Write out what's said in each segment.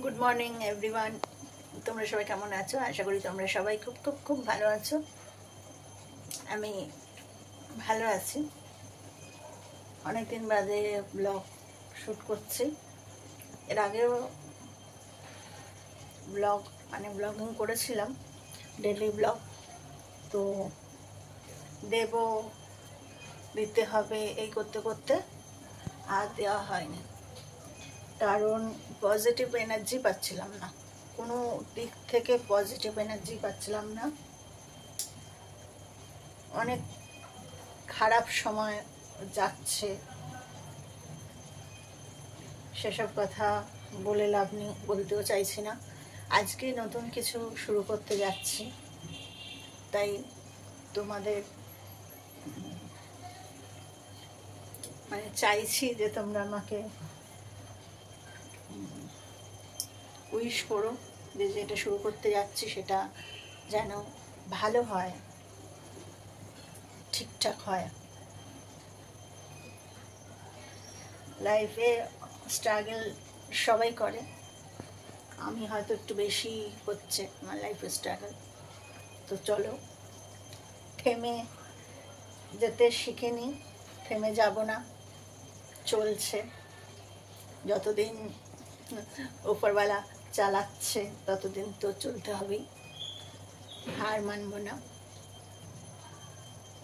Good morning everyone. তোমরা সবাই কেমন আছো? আশা করি তোমরা সবাই খুব খুব খুব ভালো আছো। আমি ভালো আছি। অনেকদিন বাদে ব্লগ শ্যুট করছি। এর আগেও ব্লগিং করেছিলাম, ডেইলি ব্লগ। তো দিতে হবে এই করতে করতে আর দেওয়া হয়নি, কারণ পজিটিভ এনার্জি পাচ্ছিলাম না, কোনো দিক থেকে পজিটিভ এনার্জি পাচ্ছিলাম না। অনেক খারাপ সময় যাচ্ছে, সেসব কথা বলে লাভ নেই, বলতেও চাইছি না। আজকে নতুন কিছু শুরু করতে যাচ্ছি, তাই তোমাদের চাইছি যে তোমরা আমাকে উইশ করো যে যেটা শুরু করতে যাচ্ছি সেটা যেন ভালো হয়, ঠিকঠাক হয়। লাইফে স্ট্রাগল সবাই করে, আমি হয়তো একটু বেশি হচ্ছে আমার লাইফে স্ট্রাগল। তো চলো, থেমে যেতে শিখিনি, থেমে যাব না, চলছে। যতদিন উপরওয়ালা চালাচ্ছে ততদিন তো চলতে হবেই, হার মানব না।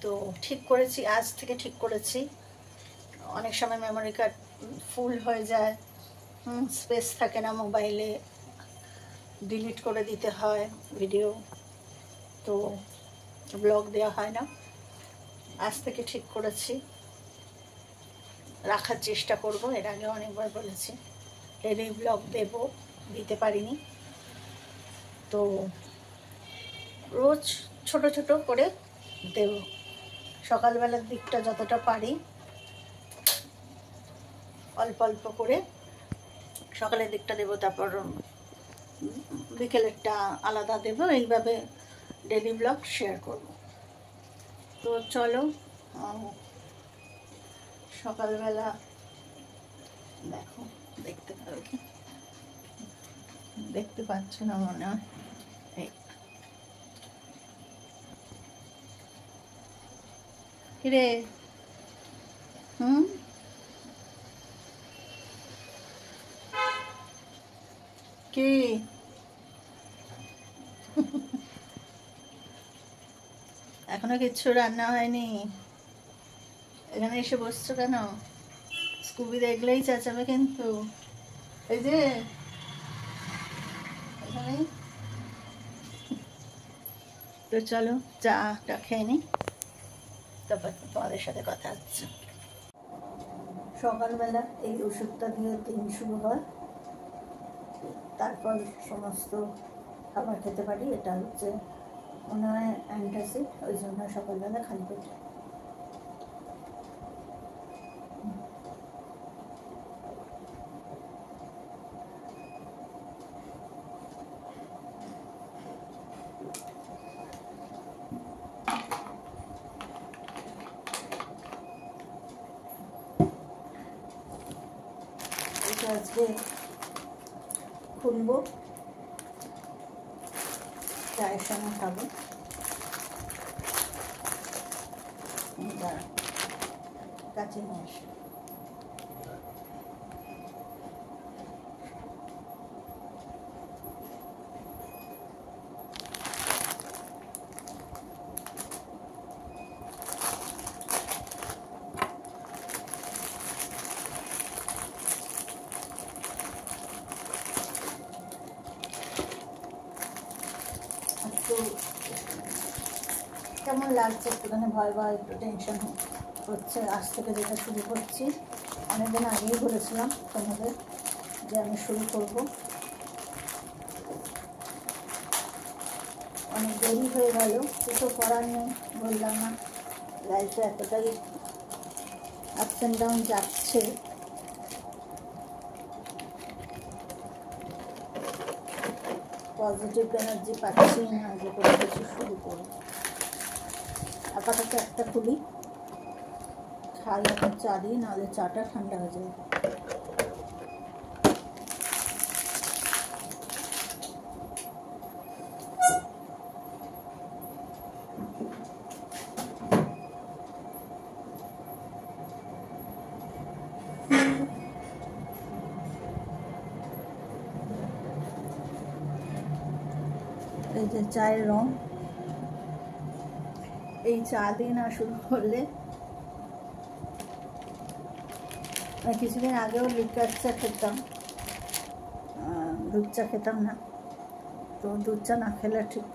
তো ঠিক করেছি, আজ থেকে ঠিক করেছি। অনেক সময় মেমোরি কার্ড ফুল হয়ে যায়, স্পেস থাকে না মোবাইলে, ডিলিট করে দিতে হয় ভিডিও, তো ব্লগ দেওয়া হয় না। আজ থেকে ঠিক করেছি, রাখার চেষ্টা করব। এর আগে অনেকবার বলেছি ডেইলি ব্লগ দিতে পারিনি। তো রোজ ছোট ছোট করে দেব, সকালবেলার দিকটা যতটা পারি অল্প অল্প করে সকালের দিকটা দেব, তারপর বিকেলেরটা আলাদা দেব, এইভাবে ডেইলি ব্লগ শেয়ার করব। তো চলো, সকালবেলা দেখো, দেখতে পারো কি দেখতে পাচ্ছ না মনে হয়। কিরে, কি এখনো কিচ্ছু রান্না হয়নি? এখানে এসে বসছো কেন? স্কুবি দেখলেই চেঁচাবে কিন্তু। এই যে এখানে, তো চলো চাটা খেয়ে নি, তারপর তোমাদের সাথে কথা হচ্ছে। সকালবেলা এই ওষুধটা দিয়ে দিন শুরু হয়, তারপর সমস্ত খাবার খেতে পারি। এটা হচ্ছে মনে হয় অ্যান্টাসিড, ওই জন্য সকালবেলা খালি পেটে। এটা আজকে খুলবো, চায়ের সঙ্গে খাবো। কাছে নিয়ে আসি। একটু কেমন লাগছে, একটুখানি ভয় ভয়, একটু টেনশন হচ্ছে। আজ থেকে যেটা শুরু করছি, অনেকদিন আগেই বলেছিলাম তোমাদের যে আমি শুরু করব, অনেক দেরি হয়ে গেল, কিছু করার নেই, বললাম না লাইফে এতটাই আপস অ্যান্ড ডাউন যাচ্ছে। পজিটিভ এনার্জি পাচ্ছি না যে কোনো কিছু শুরু করব। আপাতত একটা খুলি, খাই এখন চা দিই, নাহলে চাটা ঠান্ডা হয়ে যাবে। এই যে চায়ের রং, এই চা দিয়ে না শুরু করলে, কিছুদিন আগেও লিকার চা খেতাম, দুধ চা খেতাম না, তো দুধ চা না খেলে ঠিক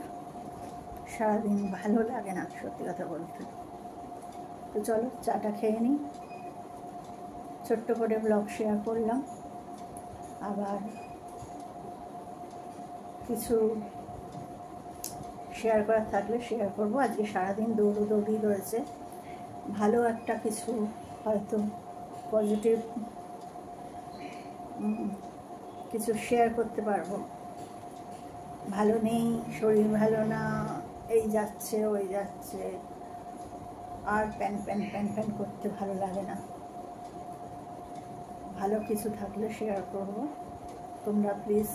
সারাদিন ভালো লাগে না, সত্যি কথা বলতে। তো চলো চাটা খেয়ে নিই, ছোট্ট করে ব্লগ শেয়ার করলাম, আবার কিছু শেয়ার করার থাকলে শেয়ার করবো। আজকে সারাদিন দৌড়ি রয়েছে, ভালো একটা কিছু হয়তো পজিটিভ কিছু শেয়ার করতে পারবো। ভালো নেই, শরীর ভালো না, এই যাচ্ছে ওই যাচ্ছে, আর প্যান করতে ভালো লাগে না। ভালো কিছু থাকলে শেয়ার করব, তোমরা প্লিজ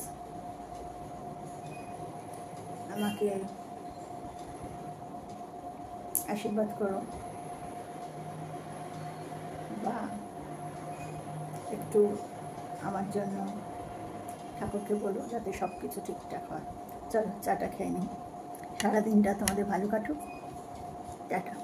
আমাকে আশীর্বাদ করো, বা একটু আমার জন্য ঠাকুরকে বলো যাতে সব কিছু ঠিকঠাক হয়। চলো চাটা খেয়ে নিই, সারাদিনটা তোমাদের ভালো কাটুক, টাটা।